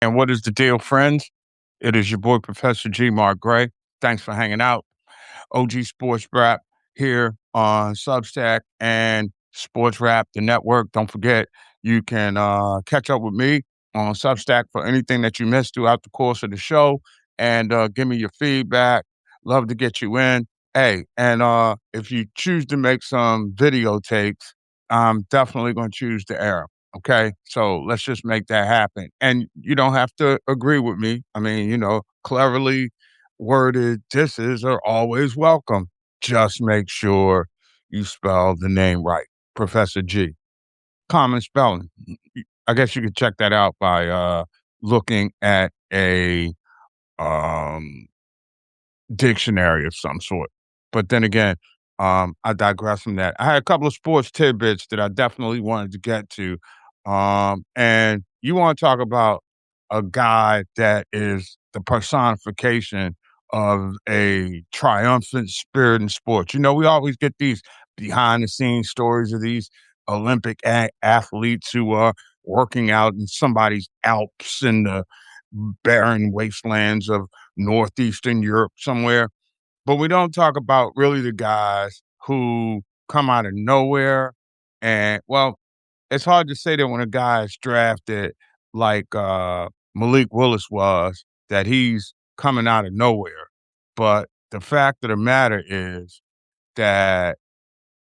And what is the deal, friends? It is your boy, Professor G. Mark Gray. Thanks for hanging out. OG Sportsrap here on Substack and Sportsrap, the network. Don't forget, you can catch up with me on Substack for anything that you missed throughout the course of the show and give me your feedback. Love to get you in. Hey, and if you choose to make some video takes, I'm definitely going to choose the air. Okay. So let's just make that happen. And you don't have to agree with me. I mean, cleverly worded disses are always welcome. Just make sure you spell the name right. Professor G. Common spelling. I guess you could check that out by looking at a um dictionary of some sort. But then again, I digress from that. I had a couple of sports tidbits that I definitely wanted to get to. And you want to talk about a guy that is the personification of a triumphant spirit in sports. We always get these behind the scenes stories of these Olympic athletes who are working out in somebody's Alps in the barren wastelands of Northeastern Europe somewhere. But we don't talk about really the guys who come out of nowhere. And well, it's hard to say that when a guy is drafted like Malik Willis was, that he's coming out of nowhere. But the fact of the matter is that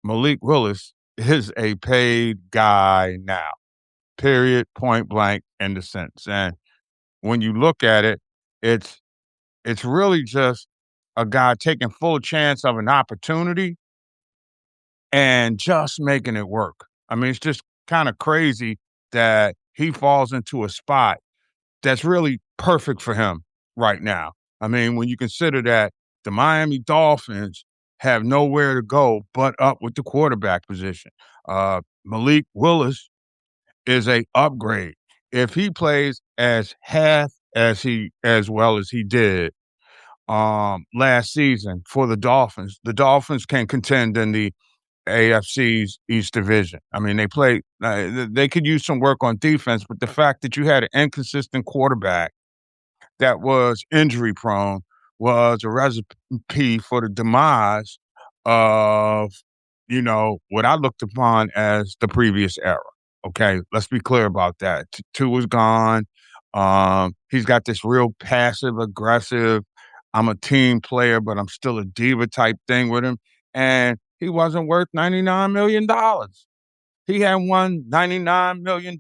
Malik Willis is a paid guy now. Period, point blank, end of sentence. And when you look at it, it's it's really just a guy taking full chance of an opportunity and just making it work. I mean, it's just kind of crazy that he falls into a spot that's really perfect for him right now. I mean, when you consider that the Miami Dolphins have nowhere to go but up with the quarterback position. Malik Willis is a upgrade. If he plays as half as well as he did last season for the Dolphins can contend in the AFC's East Division. I mean, they could use some work on defense, but the fact that you had an inconsistent quarterback that was injury prone was a recipe for the demise of, what I looked upon as the previous era. Okay, let's be clear about that. Two is gone. He's got this real passive aggressive, I'm a team player, but I'm still a diva type thing with him. And he wasn't worth $99 million. He had won $99 million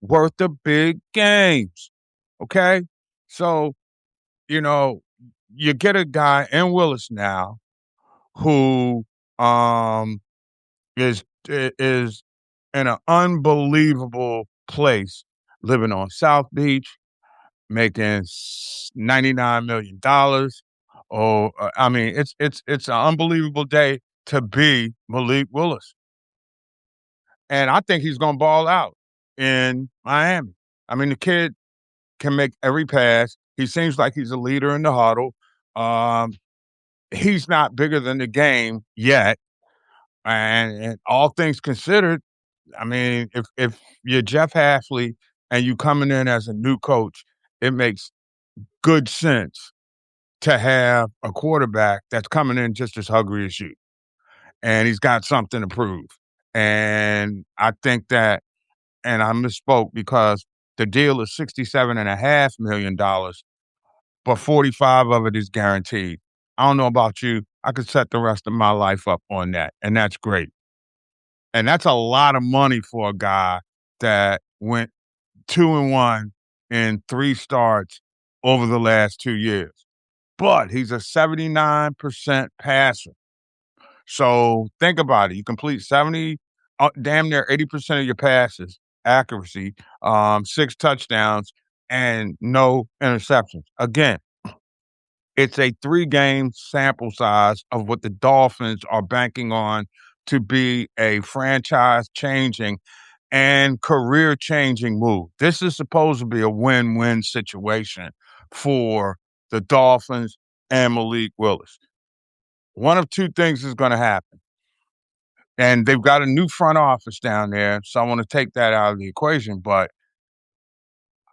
worth of big games. Okay. So, you know, you get a guy in Willis now who um is in an unbelievable place, living on South Beach, making $99 million. Oh, I mean, it's an unbelievable day to be Malik Willis, and I think he's going to ball out in Miami. I mean, the kid can make every pass. He seems like he's a leader in the huddle. Um, he's not bigger than the game yet, and all things considered, I mean, if you're Jeff Hafley and you coming in as a new coach, it makes good sense to have a quarterback that's coming in just as hungry as you, and he's got something to prove. And I think that, and I misspoke because the deal is $67.5 million, but 45 of it is guaranteed. I don't know about you. I could set the rest of my life up on that, and that's great. And that's a lot of money for a guy that went 2-1 in 3 starts over the last 2 years. But he's a 79% passer. So think about it. You complete 70, damn near 80% of your passes, accuracy, 6 touchdowns, and no interceptions. Again, it's a 3-game sample size of what the Dolphins are banking on to be a franchise changing and career changing move. This is supposed to be a win-win situation for the Dolphins and Malik Willis. One of two things is going to happen. And they've got a new front office down there, so I want to take that out of the equation. But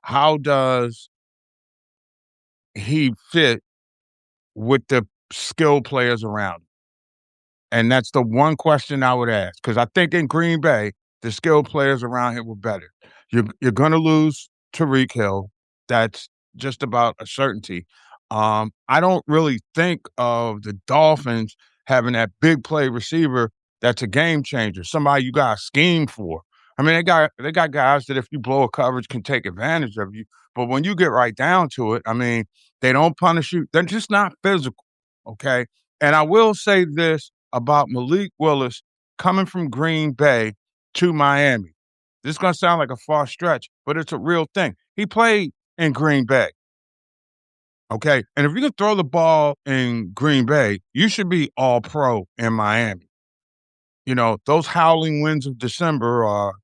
how does he fit with the skilled players around him? And that's the one question I would ask, because I think in Green Bay, the skilled players around him were better. You're gonna lose Tariq Hill. That's just about a certainty. I don't really think of the Dolphins having that big play receiver that's a game changer, somebody you got to scheme for. I mean, they got guys that if you blow a coverage can take advantage of you. But when you get right down to it, I mean, they don't punish you. They're just not physical. Okay. And I will say this about Malik Willis coming from Green Bay to Miami. This is going to sound like a far stretch, but it's a real thing. He played in Green Bay. Okay. And if you can throw the ball in Green Bay, you should be all pro in Miami. Those howling winds of December are,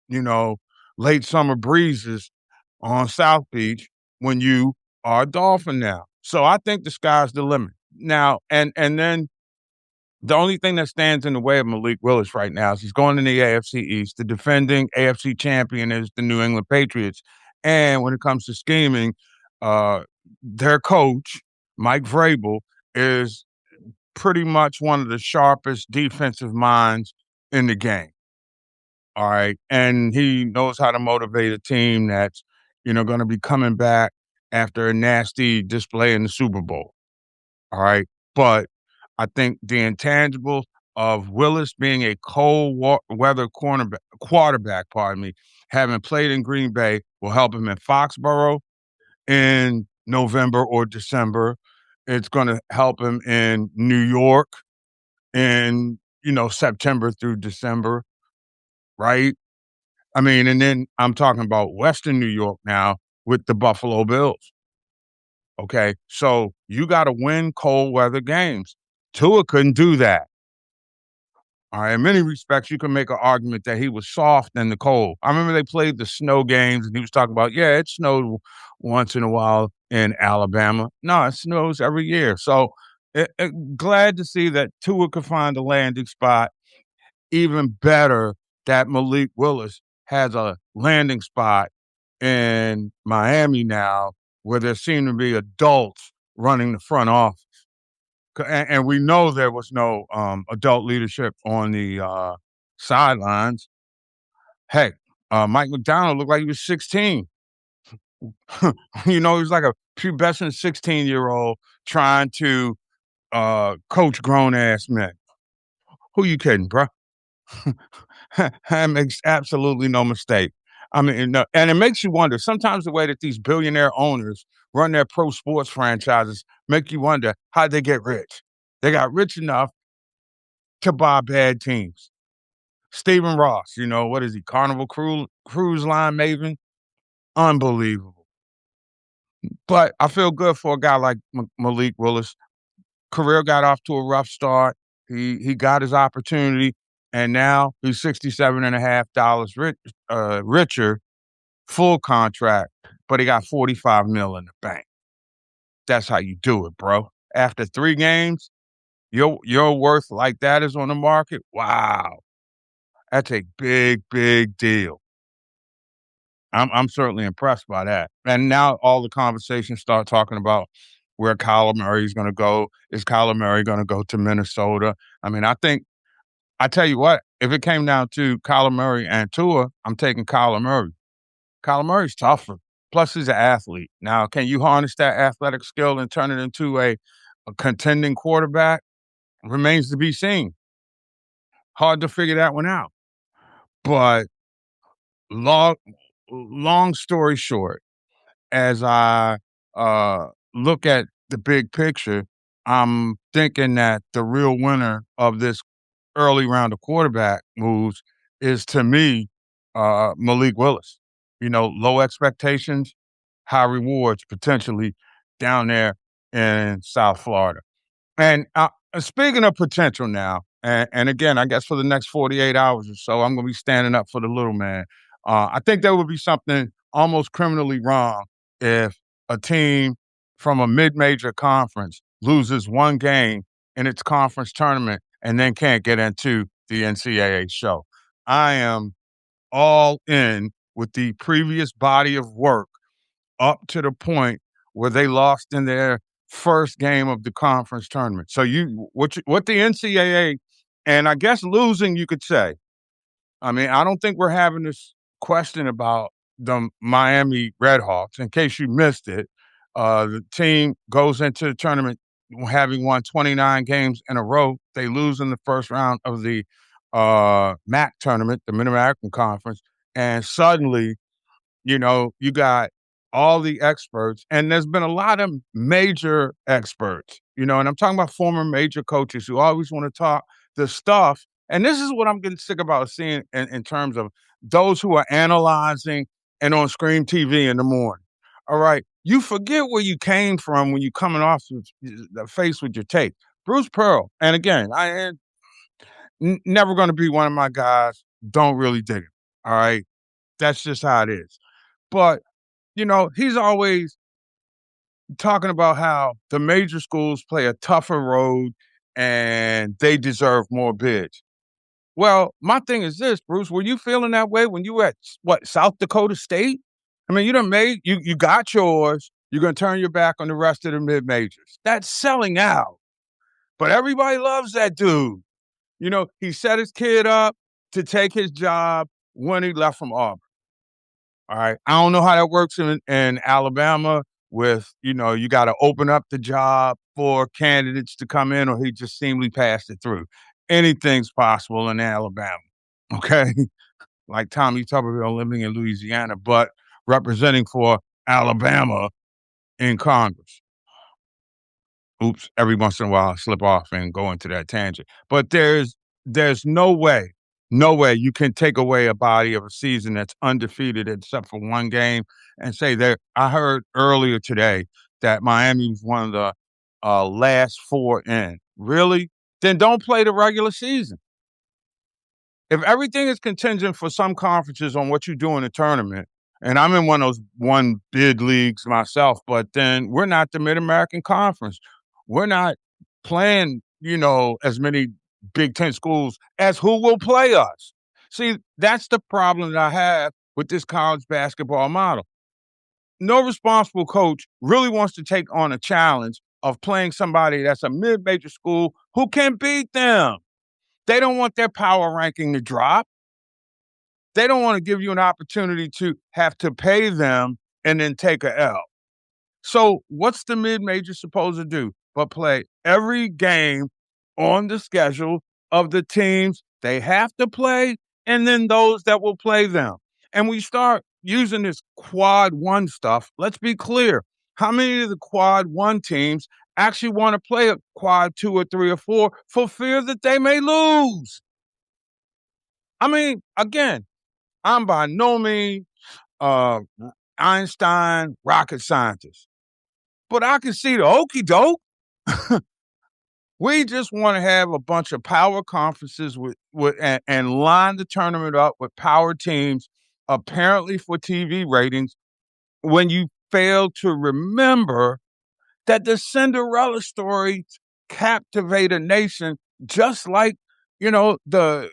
you know, late summer breezes on South Beach when you are a Dolphin now. So I think the sky's the limit. Now, and then the only thing that stands in the way of Malik Willis right now is he's going in the AFC East. The defending AFC champion is the New England Patriots. And when it comes to scheming, their coach, Mike Vrabel, is pretty much one of the sharpest defensive minds in the game. All right. And he knows how to motivate a team that's, going to be coming back after a nasty display in the Super Bowl. All right. But I think the intangibles of Willis being a weather quarterback, pardon me, having played in Green Bay will help him in Foxborough in November or December. It's going to help him in New York in, September through December, right? I mean, and then I'm talking about Western New York now with the Buffalo Bills. Okay. So you got to win cold weather games. Tua couldn't do that. All right. In many respects, you can make an argument that he was soft in the cold. I remember they played the snow games and he was talking about, yeah, it snowed once in a while in Alabama. No, it snows every year. So glad to see that Tua could find a landing spot. Even better that Malik Willis has a landing spot in Miami now where there seem to be adults running the front office. And we know there was no adult leadership on the sidelines. Heck, Mike McDonald looked like he was 16. He was like a pubescent 16-year-old trying to coach grown ass men. Who you kidding, bro? That makes absolutely no mistake. I mean, no, and it makes you wonder. Sometimes the way that these billionaire owners run their pro sports franchises make you wonder how they get rich. They got rich enough to buy bad teams. Stephen Ross, what is he? Carnival Cruise Line maven? Unbelievable. But I feel good for a guy like Malik Willis. Career got off to a rough start. He got his opportunity, and now he's $67.5 richer, full contract, but he got 45 mil in the bank. That's how you do it, bro. After 3 games, your worth like that is on the market. Wow, that's a big, big deal. I'm certainly impressed by that. And now all the conversations start talking about where Kyler Murray is going to go. Is Kyler Murray going to go to Minnesota? I mean, I tell you what, if it came down to Kyler Murray and Tua, I'm taking Kyler Murray. Kyler Murray's tougher. Plus, he's an athlete. Now, can you harness that athletic skill and turn it into a contending quarterback? Remains to be seen. Hard to figure that one out. But long, long story short, as I look at the big picture, I'm thinking that the real winner of this early round of quarterback moves is, to me, Malik Willis. Low expectations, high rewards potentially down there in South Florida. And speaking of potential now, and again, I guess for the next 48 hours or so, I'm going to be standing up for the little man. I think there would be something almost criminally wrong if a team from a mid-major conference loses one game in its conference tournament and then can't get into the NCAA show. I am all in with the previous body of work up to the point where they lost in their first game of the conference tournament. So what the NCAA, and I guess losing, you could say. I mean, I don't think we're having this question about the Miami Redhawks. In case you missed it, the team goes into the tournament having won 29 games in a row. They lose in the first round of the MAC tournament, the Mid American Conference, and suddenly you got all the experts, and there's been a lot of major experts, and I'm talking about former major coaches who always want to talk the stuff. And this is what I'm getting sick about seeing in terms of those who are analyzing and on screen TV in the morning. All right. You forget where you came from when you're coming off the face with your tape. Bruce Pearl, and again, I am never going to be one of my guys. Don't really dig it. All right. That's just how it is. But he's always talking about how the major schools play a tougher road and they deserve more bids. Well, my thing is this, Bruce, were you feeling that way when you were at South Dakota State? I mean, you done made you got yours. You're gonna turn your back on the rest of the mid majors. That's selling out. But everybody loves that dude. He set his kid up to take his job when he left from Auburn. All right. I don't know how that works in Alabama with, you got to open up the job for candidates to come in, or he just seemingly passed it through. Anything's possible in Alabama. Okay. Like Tommy Tuberville living in Louisiana, but representing for Alabama in Congress. Oops, every once in a while I slip off and go into that tangent. But there's no way you can take away a body of a season that's undefeated except for one game and say that I heard earlier today that Miami was one of the last four in. Really? Then don't play the regular season. If everything is contingent for some conferences on what you do in the tournament, and I'm in one of those one bid leagues myself, but then we're not the Mid American Conference. We're not playing, as many Big Ten schools as who will play us. See, that's the problem that I have with this college basketball model. No responsible coach really wants to take on a challenge of playing somebody that's a mid-major school who can beat them. They don't want their power ranking to drop. They don't want to give you an opportunity to have to pay them and then take a L. So what's the mid-major supposed to do but play every game on the schedule of the teams they have to play and then those that will play them? And we start using this quad one stuff. Let's be clear. How many of the quad one teams actually want to play a quad two or three or four for fear that they may lose? I mean, again, I'm by no means uh, Einstein rocket scientist, but I can see the okey doke. We just want to have a bunch of power conferences and line the tournament up with power teams, apparently for TV ratings, when you fail to remember that the Cinderella story captivate a nation just like, the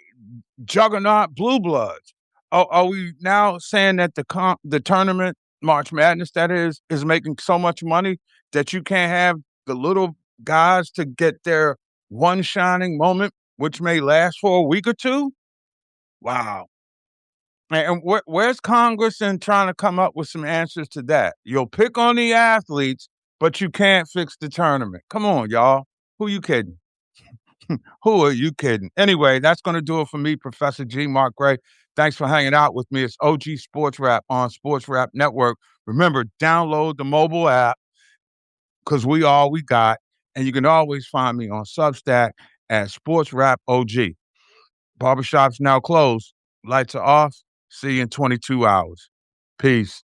juggernaut Blue Bloods. Are we now saying that the tournament, March Madness, that is making so much money that you can't have the little guys to get their one shining moment, which may last for a week or two? Wow. And where's Congress in trying to come up with some answers to that? You'll pick on the athletes, but you can't fix the tournament. Come on, y'all. Who you kidding? Who are you kidding? Anyway, that's going to do it for me, Professor G. Mark Gray. Thanks for hanging out with me. It's OG Sports Rap on Sportsrap Network. Remember, download the mobile app because we all we got. And you can always find me on Substack at Sportsrap OG. Barbershop's now closed. Lights are off. See you in 22 hours. Peace.